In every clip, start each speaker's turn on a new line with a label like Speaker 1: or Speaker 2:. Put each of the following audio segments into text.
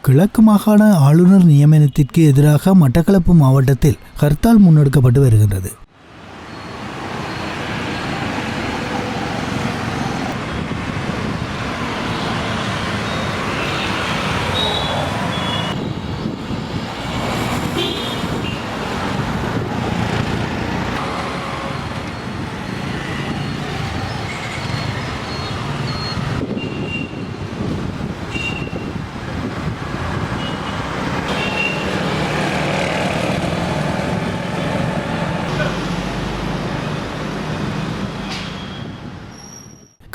Speaker 1: கிழக்கு மாகாண ஆளுநர் நியமனத்திற்கு எதிராக மட்டக்களப்பு மாவட்டத்தில் ஹர்த்தால் முன்னெடுக்கப்பட்டு வருகின்றது.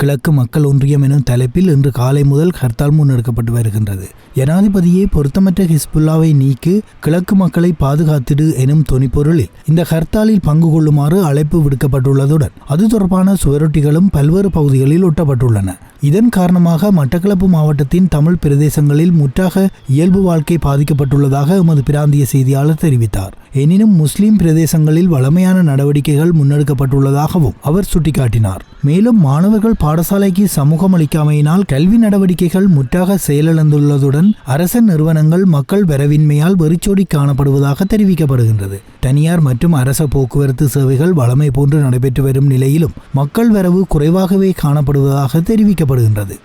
Speaker 1: கிழக்கு மக்கள் ஒன்றியம் எனும் தலைப்பில் இன்று காலை முதல் ஹர்த்தால் முன்னெடுக்கப்பட்டு வருகின்றது. ஜனாதிபதியே பொருத்தமற்ற ஹிஸ்புல்லாவை நீக்கி கிழக்கு மக்களை பாதுகாத்திடு எனும் தொனிப்பொருளில் இந்த ஹர்த்தாலில் பங்கு கொள்ளுமாறு அழைப்பு விடுக்கப்பட்டுள்ளதுடன் அது தொடர்பான சுவரொட்டிகளும் பல்வேறு பகுதிகளில் ஒட்டப்பட்டுள்ளன. இதன் காரணமாக மட்டக்களப்பு மாவட்டத்தின் தமிழ் பிரதேசங்களில் முற்றாக இயல்பு வாழ்க்கை பாதிக்கப்பட்டுள்ளதாக எமது பிராந்திய செய்தியாளர் தெரிவித்தார். எனினும் முஸ்லிம் பிரதேசங்களில் வளமையான நடவடிக்கைகள் முன்னெடுக்கப்பட்டுள்ளதாகவும் அவர் சுட்டிக்காட்டினார். மேலும் மாணவர்கள் பாடசாலைக்கு சமூகம் அளிக்காமையினால் கல்வி நடவடிக்கைகள் முற்றாக செயலிழந்துள்ளதுடன் அரச நிறுவனங்கள் மக்கள் வரவின்மையால் வெறிச்சோடி காணப்படுவதாக தெரிவிக்கப்படுகின்றது. தனியார் மற்றும் அரச போக்குவரத்து சேவைகள் வளமை போன்று நடைபெற்று வரும் நிலையிலும் மக்கள் வரவு குறைவாகவே காணப்படுவதாக தெரிவிக்கப்படுகின்றது.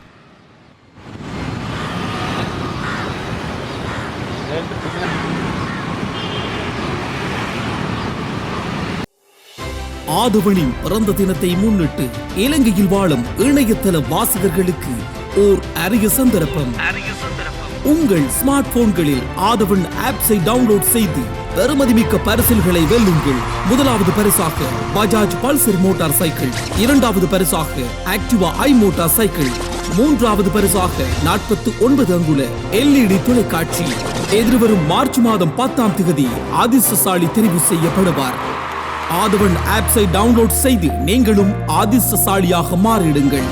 Speaker 2: ஆதவனின் பிறந்த தினத்தை முன்னிட்டு இலங்கையில் வாழும் இணையதள வாசகர்களுக்கு ஓர் அரிய சந்தர்ப்பம். உங்கள் ஸ்மார்ட் போன்களில் ஆதவன் ஆப்ஸை டவுன்லோட் செய்து பெறுமதிமிக்க பரிசில்களை வெல்லுங்கள். முதலாவது பரிசாக பஜாஜ் பல்சர் மோட்டார் சைக்கிள், இரண்டாவது பரிசாக ஆக்டிவா ஐ மோட்டார் சைக்கிள், மூன்றாவது பரிசாக 49 அங்குல LED தொலைக்காட்சி. எதிர்வரும் மார்ச் மாதம் 10ஆம் தேதி அதிர்ஷ்டசாலி தெரிவு செய்யப்படுவார். ஆதவன் ஆப்ஸை டவுன்லோட் செய்து நீங்களும் அதிர்ஷ்டசாலியாக மாறிடுங்கள்.